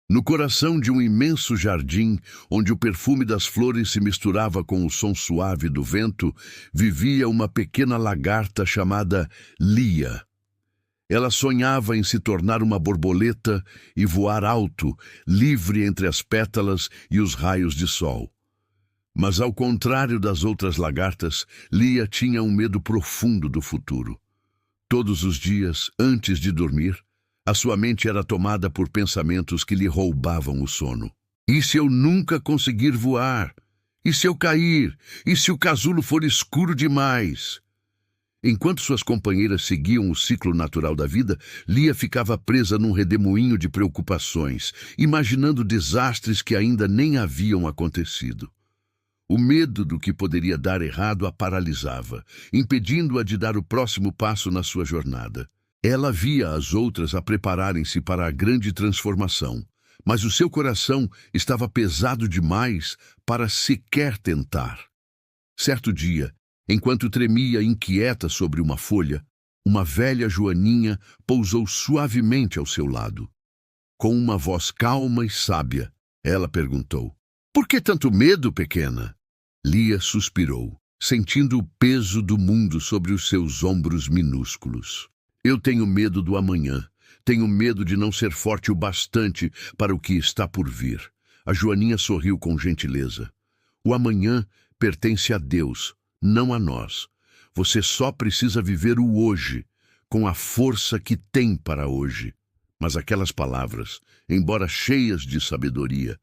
No coração de um imenso jardim, onde o perfume das flores se misturava com o som suave do vento, vivia uma pequena lagarta chamada Lia. Ela sonhava em se tornar uma borboleta e voar alto, livre entre as pétalas e os raios de sol. Mas, ao contrário das outras lagartas, Lia tinha um medo profundo do futuro. Todos os dias, antes de dormir, a sua mente era tomada por pensamentos que lhe roubavam o sono. E se eu nunca conseguir voar? E se eu cair? E se o casulo for escuro demais? Enquanto suas companheiras seguiam o ciclo natural da vida, Lia ficava presa num redemoinho de preocupações, imaginando desastres que ainda nem haviam acontecido. O medo do que poderia dar errado a paralisava, impedindo-a de dar o próximo passo na sua jornada. Ela via as outras a prepararem-se para a grande transformação, mas o seu coração estava pesado demais para sequer tentar. Certo dia, enquanto tremia inquieta sobre uma folha, uma velha joaninha pousou suavemente ao seu lado. Com uma voz calma e sábia, ela perguntou: "Por que tanto medo, pequena?" Lia suspirou, sentindo o peso do mundo sobre os seus ombros minúsculos. "Eu tenho medo do amanhã. Tenho medo de não ser forte o bastante para o que está por vir." A joaninha sorriu com gentileza. "O amanhã pertence a Deus, não a nós. Você só precisa viver o hoje, com a força que tem para hoje." Mas aquelas palavras, embora cheias de sabedoria,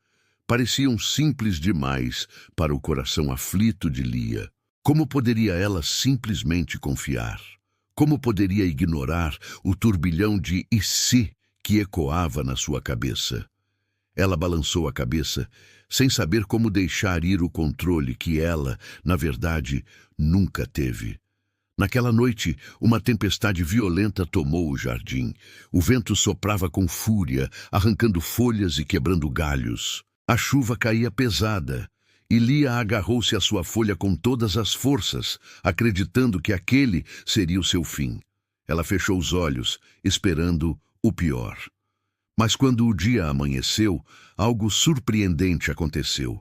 pareciam simples demais para o coração aflito de Lia. Como poderia ela simplesmente confiar? Como poderia ignorar o turbilhão de "e se" que ecoava na sua cabeça? Ela balançou a cabeça, sem saber como deixar ir o controle que ela, na verdade, nunca teve. Naquela noite, uma tempestade violenta tomou o jardim. O vento soprava com fúria, arrancando folhas e quebrando galhos. A chuva caía pesada, e Lia agarrou-se à sua folha com todas as forças, acreditando que aquele seria o seu fim. Ela fechou os olhos, esperando o pior. Mas quando o dia amanheceu, algo surpreendente aconteceu.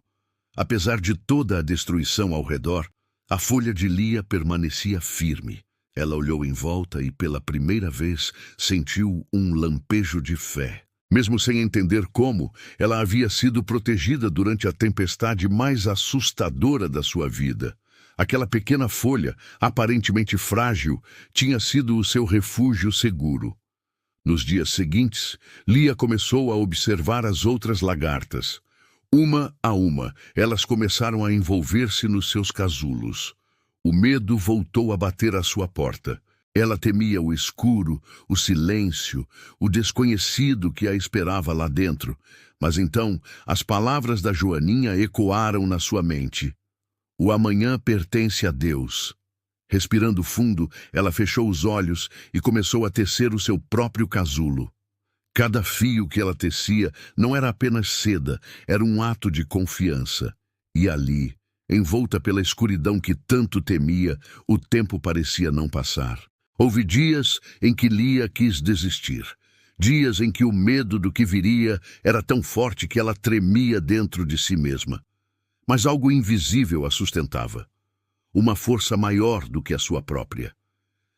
Apesar de toda a destruição ao redor, a folha de Lia permanecia firme. Ela olhou em volta e, pela primeira vez, sentiu um lampejo de fé. Mesmo sem entender como, ela havia sido protegida durante a tempestade mais assustadora da sua vida. Aquela pequena folha, aparentemente frágil, tinha sido o seu refúgio seguro. Nos dias seguintes, Lia começou a observar as outras lagartas. Uma a uma, elas começaram a envolver-se nos seus casulos. O medo voltou a bater à sua porta. Ela temia o escuro, o silêncio, o desconhecido que a esperava lá dentro. Mas então, as palavras da joaninha ecoaram na sua mente. "O amanhã pertence a Deus." Respirando fundo, ela fechou os olhos e começou a tecer o seu próprio casulo. Cada fio que ela tecia não era apenas seda, era um ato de confiança. E ali, envolta pela escuridão que tanto temia, o tempo parecia não passar. Houve dias em que Lia quis desistir. Dias em que o medo do que viria era tão forte que ela tremia dentro de si mesma. Mas algo invisível a sustentava. Uma força maior do que a sua própria.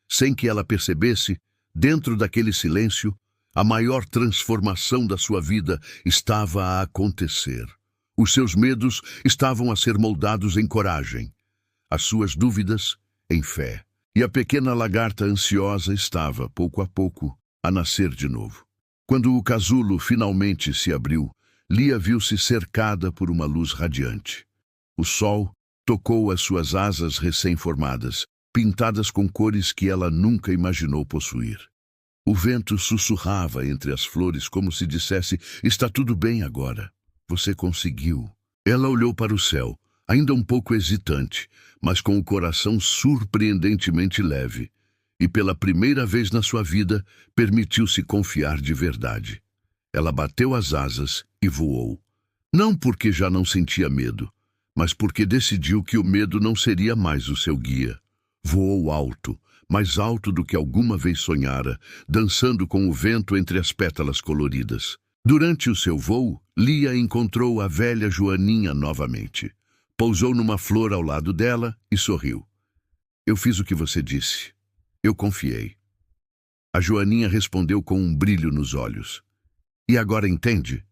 Sem que ela percebesse, dentro daquele silêncio, a maior transformação da sua vida estava a acontecer. Os seus medos estavam a ser moldados em coragem. As suas dúvidas, em fé. E a pequena lagarta ansiosa estava, pouco a pouco, a nascer de novo. Quando o casulo finalmente se abriu, Lia viu-se cercada por uma luz radiante. O sol tocou as suas asas recém-formadas, pintadas com cores que ela nunca imaginou possuir. O vento sussurrava entre as flores como se dissesse: "Está tudo bem agora. Você conseguiu." Ela olhou para o céu, ainda um pouco hesitante, mas com o coração surpreendentemente leve, e pela primeira vez na sua vida permitiu-se confiar de verdade. Ela bateu as asas e voou. Não porque já não sentia medo, mas porque decidiu que o medo não seria mais o seu guia. Voou alto, mais alto do que alguma vez sonhara, dançando com o vento entre as pétalas coloridas. Durante o seu voo, Lia encontrou a velha Joaninha novamente. Pousou numa flor ao lado dela e sorriu. Eu fiz o que você disse. Eu confiei. A Joaninha respondeu com um brilho nos olhos. E agora entende?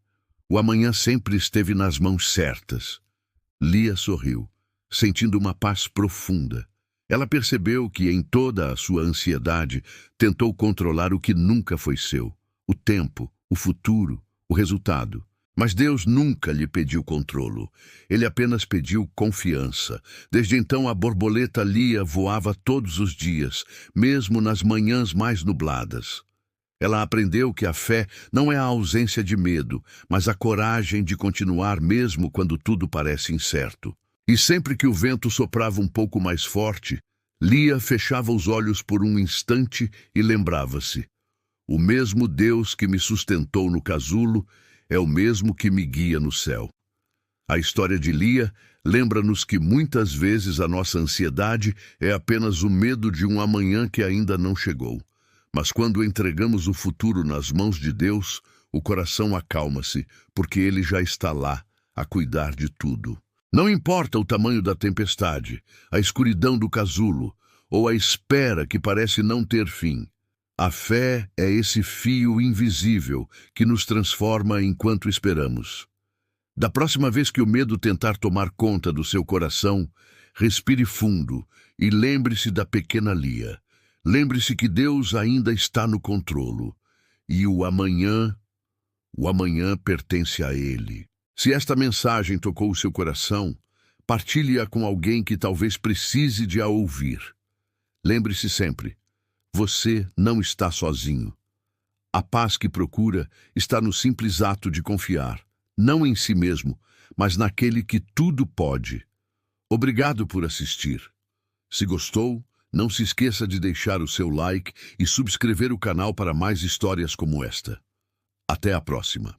O amanhã sempre esteve nas mãos certas. Lia sorriu, sentindo uma paz profunda. Ela percebeu que, em toda a sua ansiedade, tentou controlar o que nunca foi seu: o tempo, o futuro, o resultado. Mas Deus nunca lhe pediu controlo. Ele apenas pediu confiança. Desde então, a borboleta Lia voava todos os dias, mesmo nas manhãs mais nubladas. Ela aprendeu que a fé não é a ausência de medo, mas a coragem de continuar mesmo quando tudo parece incerto. E sempre que o vento soprava um pouco mais forte, Lia fechava os olhos por um instante e lembrava-se: o mesmo Deus que me sustentou no casulo é o mesmo que me guia no céu. A história de Lia lembra-nos que muitas vezes a nossa ansiedade é apenas o medo de um amanhã que ainda não chegou. Mas quando entregamos o futuro nas mãos de Deus, o coração acalma-se, porque Ele já está lá, a cuidar de tudo. Não importa o tamanho da tempestade, a escuridão do casulo, ou a espera que parece não ter fim. A fé é esse fio invisível que nos transforma enquanto esperamos. Da próxima vez que o medo tentar tomar conta do seu coração, respire fundo e lembre-se da pequena Lia. Lembre-se que Deus ainda está no controlo e o amanhã pertence a Ele. Se esta mensagem tocou o seu coração, partilhe-a com alguém que talvez precise de a ouvir. Lembre-se sempre: você não está sozinho. A paz que procura está no simples ato de confiar, não em si mesmo, mas naquele que tudo pode. Obrigado por assistir. Se gostou, não se esqueça de deixar o seu like e subscrever o canal para mais histórias como esta. Até a próxima.